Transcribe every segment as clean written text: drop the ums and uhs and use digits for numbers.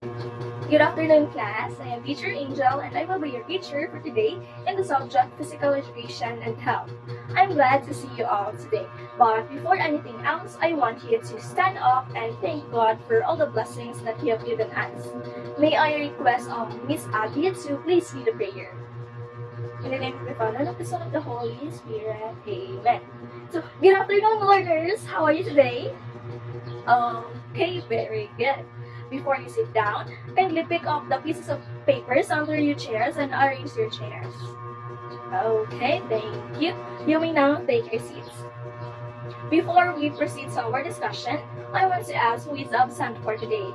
Good afternoon, class. I am Teacher Angel, and I will be your teacher for today in the subject Physical Education and Health. I'm glad to see you all today. But before anything else, I want you to stand up and thank God for all the blessings that He has given us. May I request Miss Abby to please lead the prayer. In the name of the Father, and of the Son, and of the Holy Spirit. Amen. So, good afternoon, learners. How are you today? Okay, very good. Before you sit down, kindly pick up the pieces of papers under your chairs and arrange your chairs. Okay, thank you. You may now take your seats. Before we proceed to our discussion, I want to ask who is absent for today.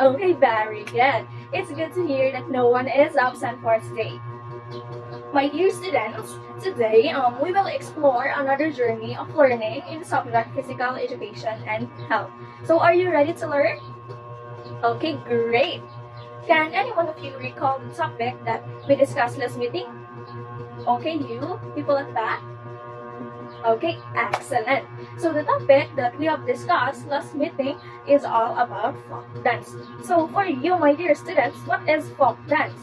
Okay, very good. It's good to hear that no one is absent for today. My dear students, today we will explore another journey of learning in the subject Physical Education and Health. So are you ready to learn? Okay, great. Can any one of you recall the topic that we discussed last meeting? Okay, you, people at the back? Okay, excellent. So the topic that we have discussed last meeting is all about folk dance. So for you, my dear students, what is folk dance?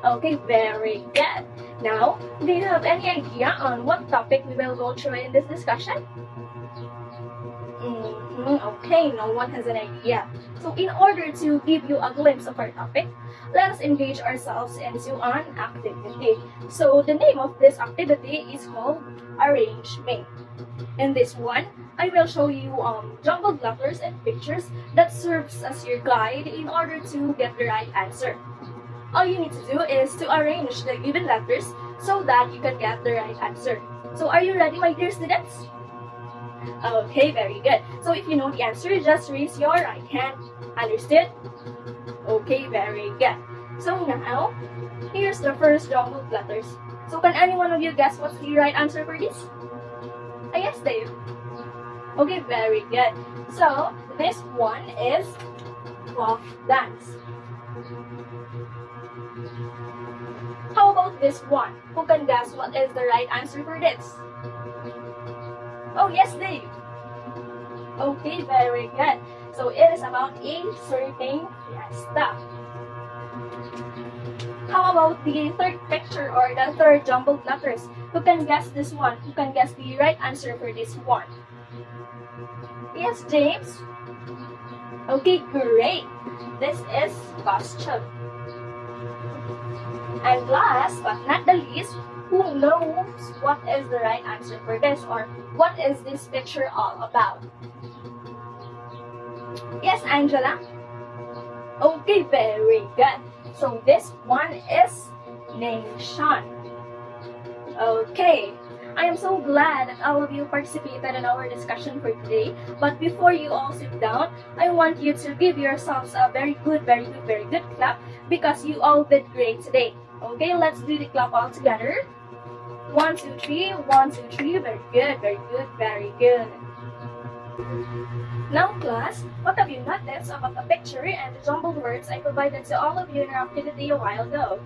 Okay, very good. Now, do you have any idea on what topic we will go through in this discussion? Okay, no one has an idea. So in order to give you a glimpse of our topic, let us engage ourselves into an activity. So the name of this activity is called arrangement. In this one, I will show you jumbled letters and pictures that serves as your guide in order to get the right answer. All you need to do is to arrange the given letters so that you can get the right answer. So are you ready, my dear students? Okay, very good. So if you know the answer, just raise your right hand. Understood? Okay, very good. So now, here's the first jumbled letters. So can any one of you guess what's the right answer for this? Yes, Dave. Okay, very good. So this one is folk dance. How about this one? Who can guess what is the right answer for this? Oh, yes, Dave. Okay, very good. So it is about a certain fiesta. How about the third picture or the third jumbled letters? Who can guess this one? Who can guess the right answer for this one? Yes, James? Okay, great. This is costume. And last but not the least, who knows what is the right answer for this or what is this picture all about? Yes, Angela? Okay, very good. So this one is nation. Okay, I am so glad that all of you participated in our discussion for today. But before you all sit down, I want you to give yourselves a very good clap because you all did great today. Okay, let's do the clap all together. 1, 2, 3, 1, 2, 3. Very good, very good, very good. Now, class, what have you noticed about the picture and the jumbled words I provided to all of you in our activity a while ago?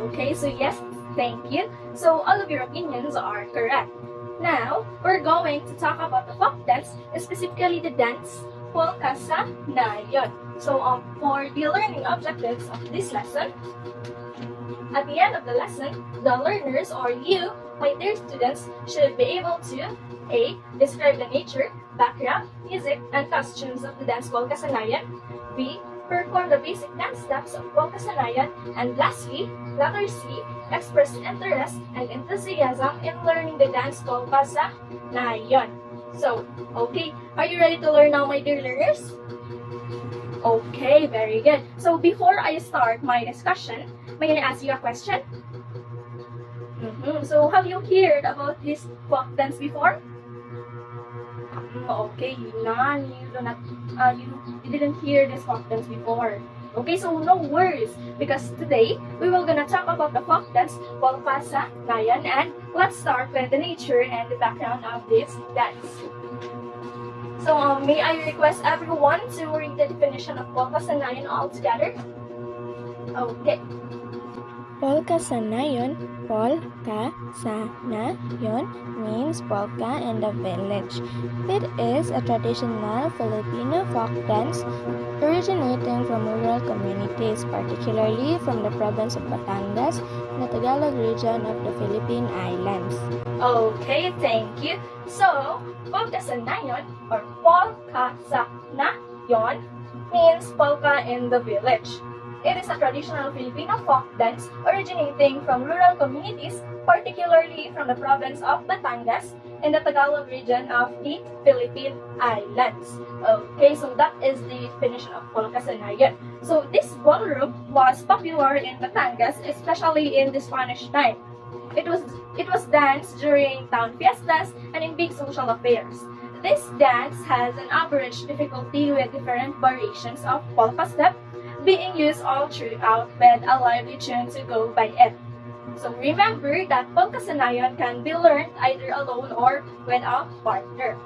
Okay, so yes, thank you. So all of your opinions are correct. Now, we're going to talk about the folk dance, specifically the dance polka sa nayon. So for the learning objectives of this lesson, at the end of the lesson, the learners or you, my dear students, should be able to A. Describe the nature, background, music, and costumes of the dance polka sa nayon. B. Perform the basic dance steps of polka sa nayon. And lastly, letter C. Express interest and enthusiasm in learning the dance polka sa nayon. So, okay, are you ready to learn now, my dear learners? Okay, very good. So before I start my discussion, may I ask you a question? So have you heard about this folk dance before? Okay, none. You didn't hear this folk dance before. Okay, so no worries because today we will gonna talk about the folk dance polka sa nayon, and let's start with the nature and the background of this dance. So may I request everyone to read the definition of polka sa nayon all together? Okay. Polka Sanayon. Polka Sanayon means polka in the village. It is a traditional Filipino folk dance originating from rural communities, particularly from the province of Batangas, in the Tagalog region of the Philippine Islands. Okay, thank you. So, polka sanayon or polka sanayon means polka in the village. It is a traditional Filipino folk dance originating from rural communities, particularly from the province of Batangas in the Tagalog region of the Philippine Islands. Okay, so that is the definition of polka sanayon. So, this ballroom was popular in Batangas, especially in the Spanish time. It was danced during town fiestas and in big social affairs. This dance has an average difficulty with different variations of polka step being used all throughout with a lively tune to go by it. So remember that polka sanayon can be learned either alone or with a partner.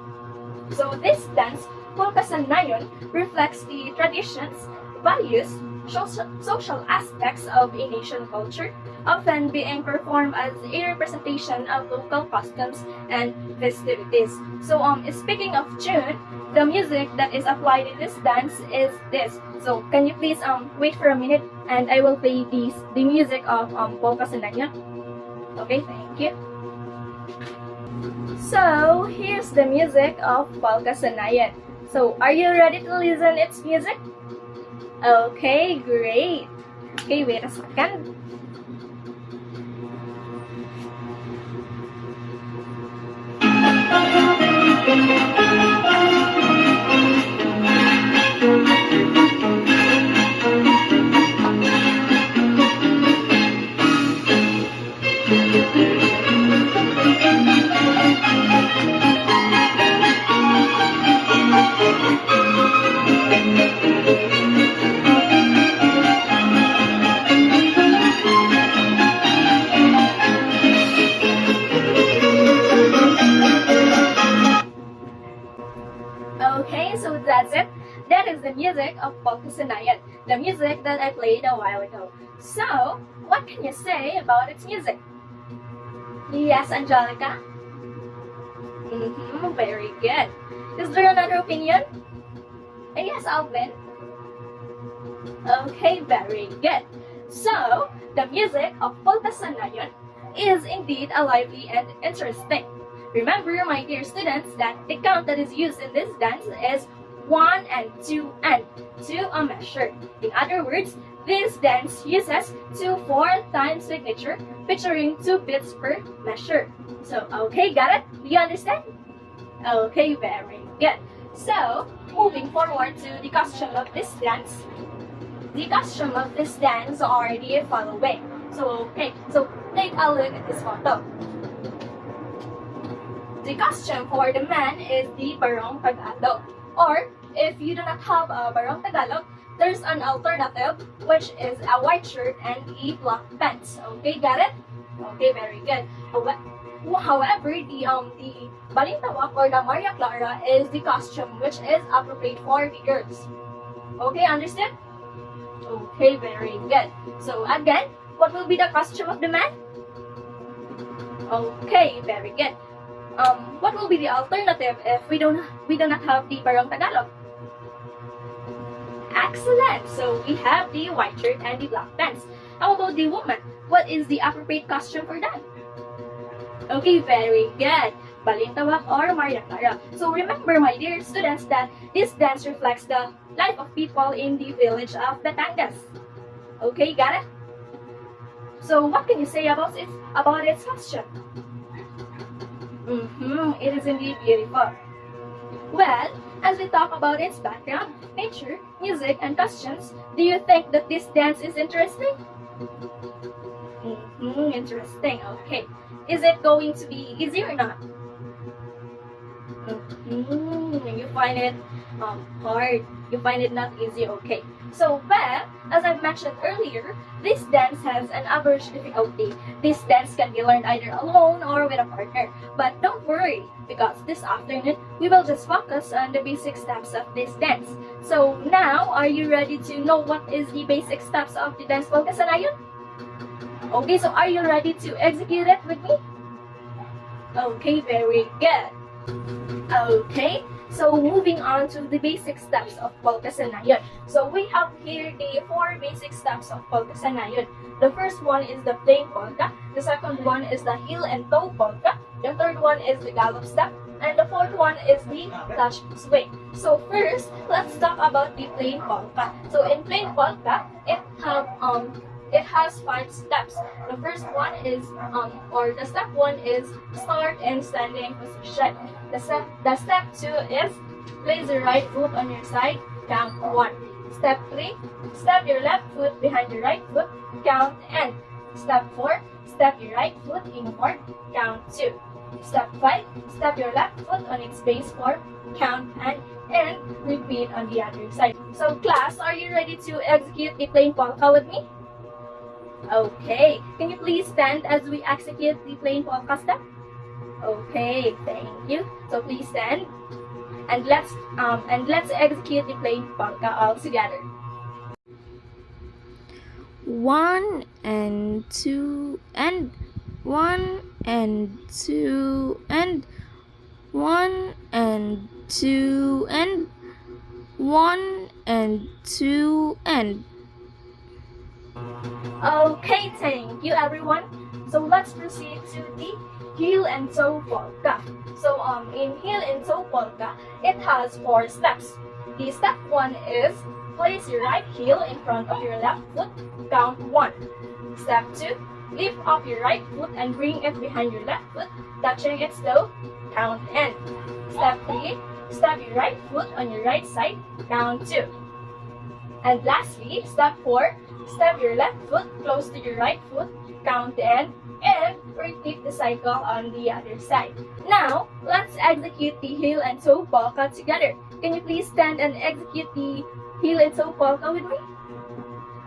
So this dance, polka sanayon, reflects the traditions, values, social aspects of a nation culture, often being performed as a representation of local customs and festivities. So speaking of tune, the music that is applied in this dance is this. So can you please wait for a minute and I will play the music of polka sanayon. Okay, thank you. So here's the music of polka sanayon. So are you ready to listen its music? Okay, great. Okay, wait a second. Okay, so that's it. That is the music of polka sanayon, the music that I played a while ago. So, what can you say about its music? Yes, Angelica? Very good. Is there another opinion? Yes, Alvin? Okay, very good. So, the music of polka sanayon is indeed a lively and interesting. Remember, my dear students, that the count that is used in this dance is 1 and 2 and to a measure. In other words, this dance uses 2/4 time signature featuring 2 beats per measure. So, okay, got it? Do you understand? Okay, very good. So, moving forward to the costume of this dance. The costume of this dance are the following. So, okay, so take a look at this photo. The costume for the man is the barong Tagalog. Or, if you do not have a barong Tagalog, there's an alternative, which is a white shirt and a black pants. Okay, got it? Okay, very good. However, the balintawak or the Maria Clara is the costume which is appropriate for the girls. Okay, understood? Okay, very good. So again, what will be the costume of the man? Okay, very good. What will be the alternative if we do not have the barong Tagalog? Excellent! So we have the white shirt and the black pants. How about the woman? What is the appropriate costume for that? Okay, very good. Balintawak or Maria Clara. So remember, my dear students, that this dance reflects the life of people in the village of Batangas. Okay, got it? So what can you say about its costume? It is indeed beautiful. Well, as we talk about its background, nature, music, and costumes, do you think that this dance is interesting? Interesting, okay. Is it going to be easy or not? You find it hard. You find it not easy, okay. So, well, as I've mentioned earlier, this dance has an average difficulty. This dance can be learned either alone or with a partner. But don't worry, because this afternoon, we will just focus on the basic steps of this dance. So now, are you ready to know what is the basic steps of the dance polka sanayon? Okay, so are you ready to execute it with me? Okay, very good. Okay, so moving on to the basic steps of Polkasanayon. So we have here the 4 basic steps of Polkasanayon. The first one is the plain polka, the second one is the heel and toe polka, the third one is the gallop step, and the fourth one is the touch swing. So first, let's talk about the plain polka. So in plain polka, it has 5 steps. The first one is the step 1 is start in standing position. The step 2 is place your right foot on your side, count 1. Step 3, step your left foot behind your right foot, count N. Step 4, step your right foot inward, count 2. Step 5, step your left foot on its base form, count N, and repeat on the other side. So class, are you ready to execute the plain polka with me? Okay, can you please stand as we execute the plain polka step? Okay, thank you. So please stand, and let's execute the plain polka all together. 1 and 2 and 1 and 2 and 1 and 2 and 1 and 2 and. Okay, thank you everyone. So let's proceed to the heel and toe polka. So in heel and toe polka, it has 4 steps. The step 1 is place your right heel in front of your left foot, count 1. Step 2, lift up your right foot and bring it behind your left foot, touching its toe, count N. Step 3, step your right foot on your right side, count 2. And lastly, step 4, step your left foot close to your right foot, count N, and repeat the cycle on the other side. Now, let's execute the heel and toe polka together. Can you please stand and execute the heel and toe polka with me?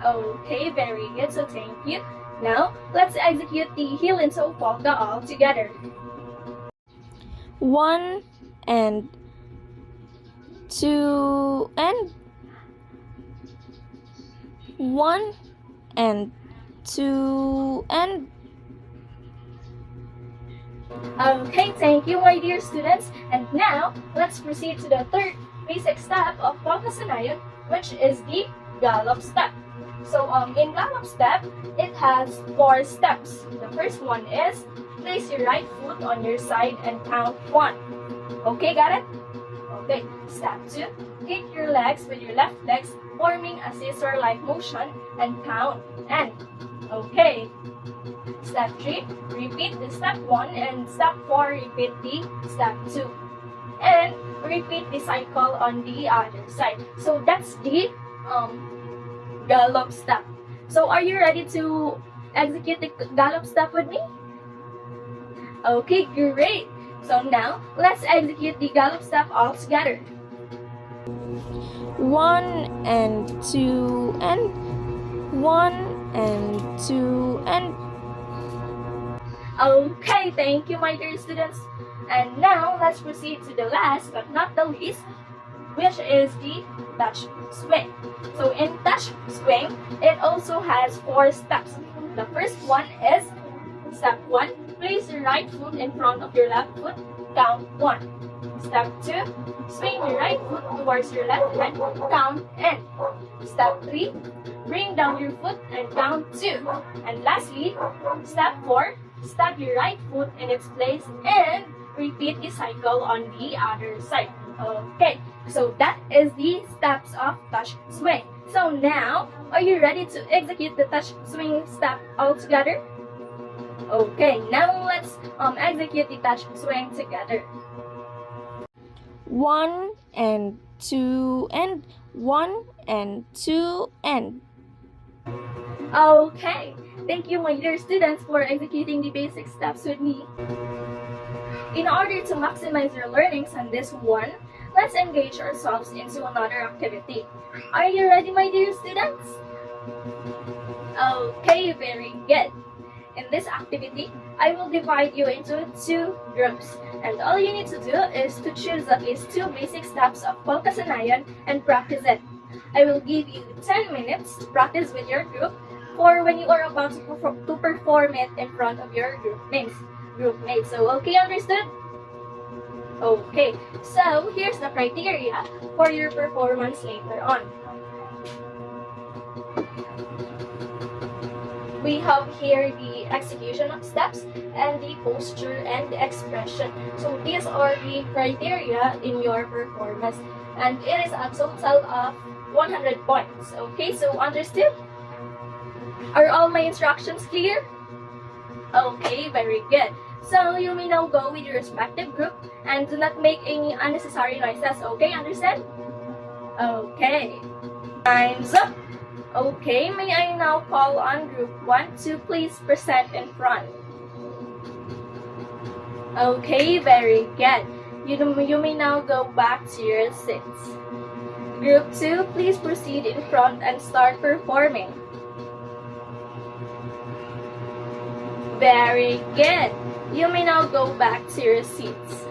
Okay, very good, so thank you. Now, let's execute the heel and toe polka all together. 1 and 2 and 1 and 2 and. Okay, thank you, my dear students. And now, let's proceed to the third basic step of Polkasanayon, which is the gallop step. So, in gallop step, it has 4 steps. The first one is place your right foot on your side and count 1. Okay, got it? Okay, step 2, kick your legs with your left legs, forming a scissor-like motion and count N. Okay. Step 3, repeat the step 1 and step 4, repeat the step 2. And repeat the cycle on the other side. So that's the gallop step. So are you ready to execute the gallop step with me? Okay, great. So now, let's execute the gallop step all together. 1 and 2 and 1 and 2 and. Okay, thank you, my dear students. And now, let's proceed to the last but not the least, which is the touch swing. So in touch swing, it also has 4 steps. The first one is step 1, place your right foot in front of your left foot, count 1. Step 2, swing your right foot towards your left hand, count N. Step 3, bring down your foot and count 2. And lastly, step 4, step your right foot in its place and repeat the cycle on the other side. Okay, so that is the steps of touch swing. So now, are you ready to execute the touch swing step all together? Okay, now let's execute the touch swing together. 1 and 2 and 1 and 2 and. Okay, thank you, my dear students, for executing the basic steps with me. In order to maximize your learnings on this one, let's engage ourselves into another activity. Are you ready, my dear students? Okay, very good. In this activity, I will divide you into 2 groups, and all you need to do is to choose at least 2 basic steps of Polkasanayon and practice it. I will give you 10 minutes to practice with your group, for when you are about to perform it in front of your groupmates. So, okay, understood? Okay, so here's the criteria for your performance later on. We have here the execution of steps and the posture and the expression. So these are the criteria in your performance, and it is a total of 100 points. Okay, so understood? Are all my instructions clear? Okay, very good. So you may now go with your respective group and do not make any unnecessary noises. Okay, understand? Okay. Time's up. Okay, may I now call on group 1 to please present in front. Okay, very good. You may now go back to your seats. Group 2, please proceed in front and start performing. Very good. You may now go back to your seats.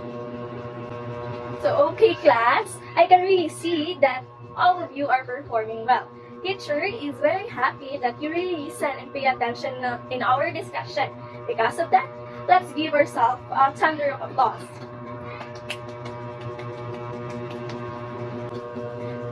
So, okay class, I can really see that all of you are performing well. Teacher is very happy that you really listen and pay attention in our discussion. Because of that, let's give ourselves a thunder of applause.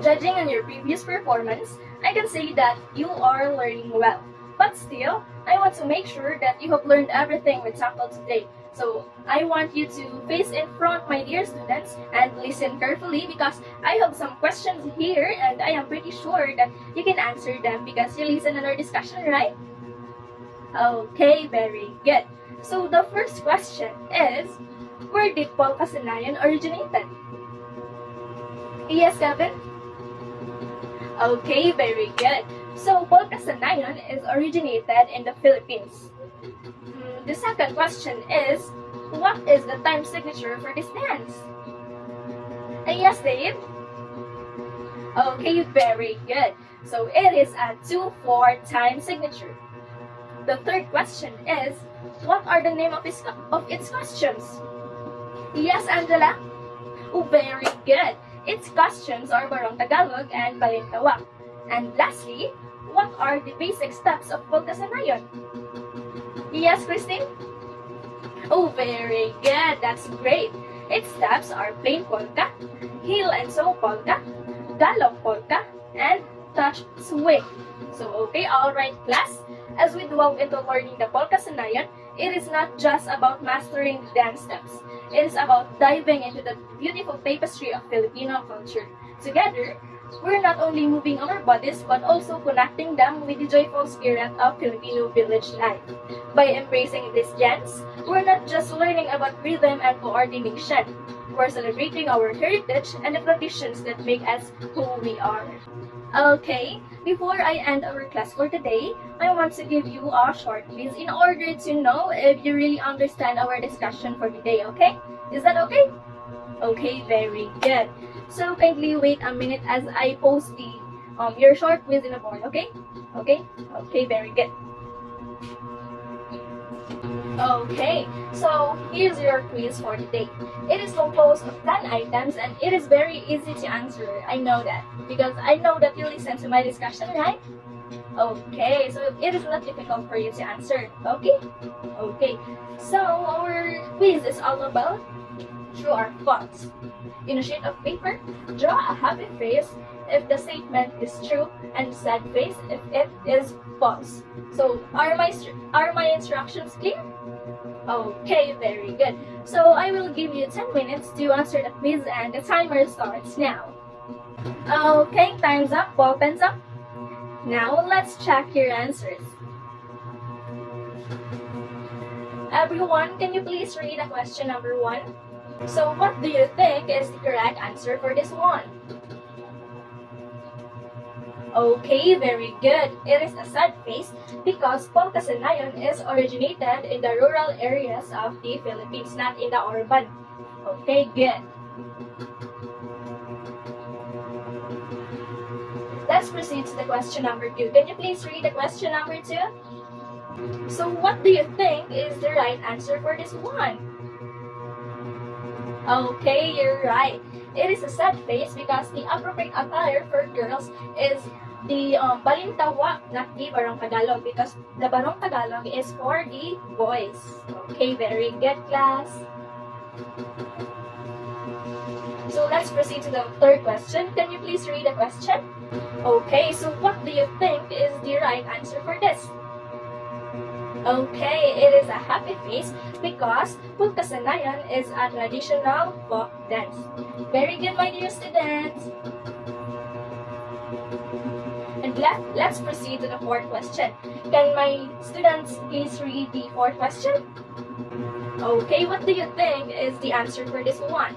Judging on your previous performance, I can say that you are learning well. But still, I want to make sure that you have learned everything we tackled today. So, I want you to face in front, my dear students, and listen carefully because I have some questions here and I am pretty sure that you can answer them because you listen in our discussion, right? Okay, very good. So, the first question is, where did polka sanayan originated? Yes, Kevin? Okay, very good. So, polka sanayan is originated in the Philippines. The second question is, what is the time signature for this dance? Yes, Dave? Okay, very good. So, it is a 2/4 time signature. The third question is, what are the name of its costumes? Yes, Angela? Oh, very good. Its costumes are Barong Tagalog and Balintawak. And lastly, what are the basic steps of polka sanayon? Yes, Christine? Oh, very good. That's great. Its steps are plain polka, heel and toe polka, gallop polka, and touch swing. So, okay, alright class. As we delve into learning the polka sanayon, it is not just about mastering the dance steps. It is about diving into the beautiful tapestry of Filipino culture. Together, we're not only moving our bodies but also connecting them with the joyful spirit of Filipino village life. By embracing this dance, we're not just learning about rhythm and coordination. We're celebrating our heritage and the traditions that make us who we are. Okay, before I end our class for today, I want to give you a short quiz in order to know if you really understand our discussion for today, okay? Is that okay? Okay, very good. So kindly wait a minute as I post the your short quiz in the board, okay? Okay? Okay, very good. Okay, so here's your quiz for today. It is composed of 10 items and it is very easy to answer. I know that because I know that you listen to my discussion, right? Okay, so it is not difficult for you to answer. Okay? Okay, so our quiz is all about true or false. In a sheet of paper, draw a happy face if the statement is true and sad face if it is false. So, are my instructions clear? Okay, very good. So, I will give you 10 minutes to answer the quiz and the timer starts now. Okay, time's up, ball pens up. Now, let's check your answers. Everyone, can you please read the question number 1? So, what do you think is the correct answer for this one? Okay, very good. It is a sad face because polka sanayon is originated in the rural areas of the Philippines, not in the urban. Okay, good. Let's proceed to the question number 2. Can you please read the question number 2? So, what do you think is the right answer for this one? Okay, you're right. It is a sad face because the appropriate attire for girls is the Balintawa, not the Barong Tagalog, because the Barong Tagalog is for the boys. Okay, very good, class. So let's proceed to the third question. Can you please read the question? Okay, so what do you think is the right answer for this? Okay, it is a happy face because Pulkasanayan is a traditional folk dance. Very good, my dear students. And let's proceed to the fourth question. Can my students please read the fourth question? Okay, what do you think is the answer for this one?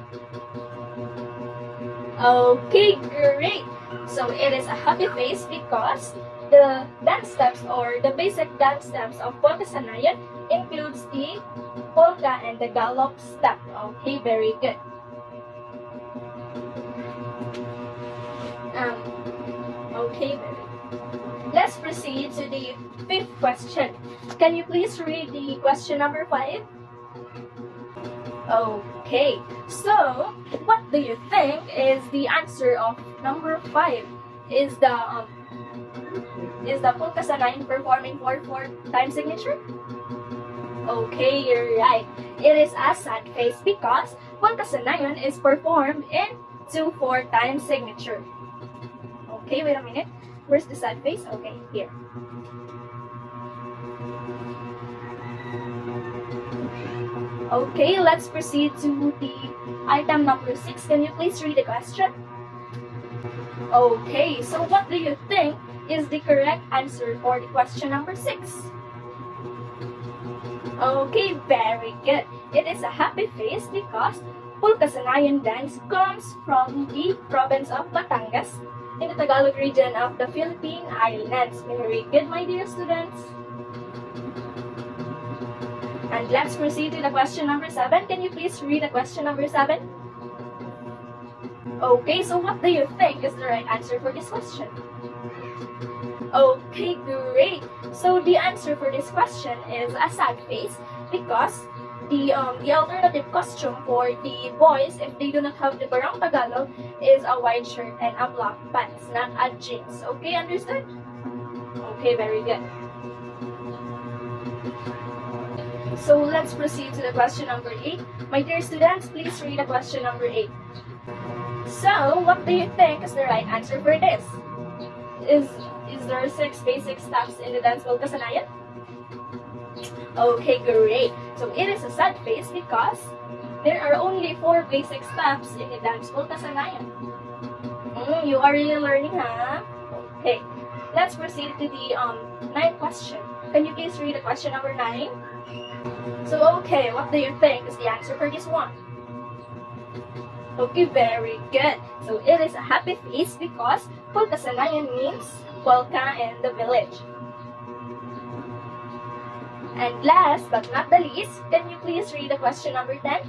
Okay, great. So it is a happy face because the dance steps or the basic dance steps of polka sanayan includes the polka and the gallop step. Okay, very good. Okay, very good. Let's proceed to the fifth question. Can you please read the question number 5? Okay, so what do you think is the answer of number 5? Is the polka sanayan performing 4/4 time signature? Okay, you're right. It is a sad face because polka sanayan is performed in 2/4 time signature. Okay, wait a minute. Where's the sad face? Okay, here. Okay, let's proceed to the item number 6. Can you please read the question? Okay, so what do you think is the correct answer for the question number 6? Okay, very good. It is a happy face because polka sanayan dance comes from the province of Batangas in the Tagalog region of the Philippine Islands. Very good, my dear students. And let's proceed to the question number 7. Can you please read the question number 7? Okay, so what do you think is the right answer for this question? Okay, great. So the answer for this question is a sad face because the alternative costume for the boys, if they do not have the Barong Tagalog, is a white shirt and a black pants, not a jeans. Okay, understood? Okay, very good. So let's proceed to the question number 8. My dear students, please read the question number 8. So, what do you think is the right answer for this? Is there 6 basic steps in the dance polka sanayan? Okay, great. So it is a sad face because there are only 4 basic steps in the dance polka sanayan. You are really learning, huh? Okay, let's proceed to the 9th question. Can you please read the question number 9? So, okay, what do you think is the answer for this one? Okay, very good. So, it is a happy face because polka sanayan means polka in the village. And last but not the least, can you please read the question number 10?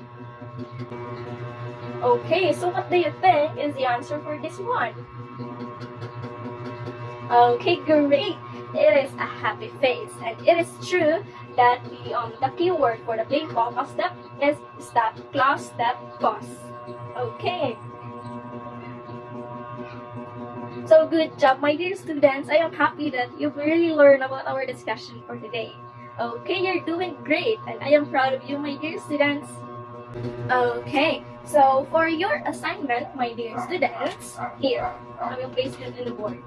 Okay, so what do you think is the answer for this one? Okay, great. It is a happy face, and it is true that the keyword for the plain polka step is step, class, step, pause. Okay. So good job, my dear students. I am happy that you've really learned about our discussion for today. Okay, you're doing great, and I am proud of you, my dear students. Okay, so for your assignment, my dear students, here, I will place it in the board.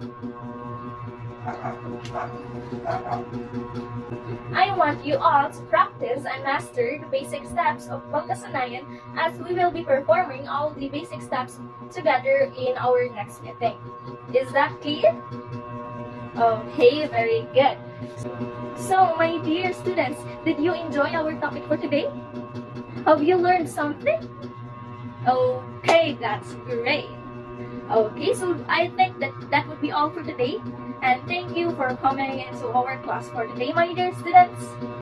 I want you all to practice and master the basic steps of polka sanayan as we will be performing all the basic steps together in our next meeting. Is that clear? Okay, very good. So, my dear students, did you enjoy our topic for today? Have you learned something? Okay, that's great. Okay, so I think that would be all for today. And thank you for coming into our class for today, my dear students.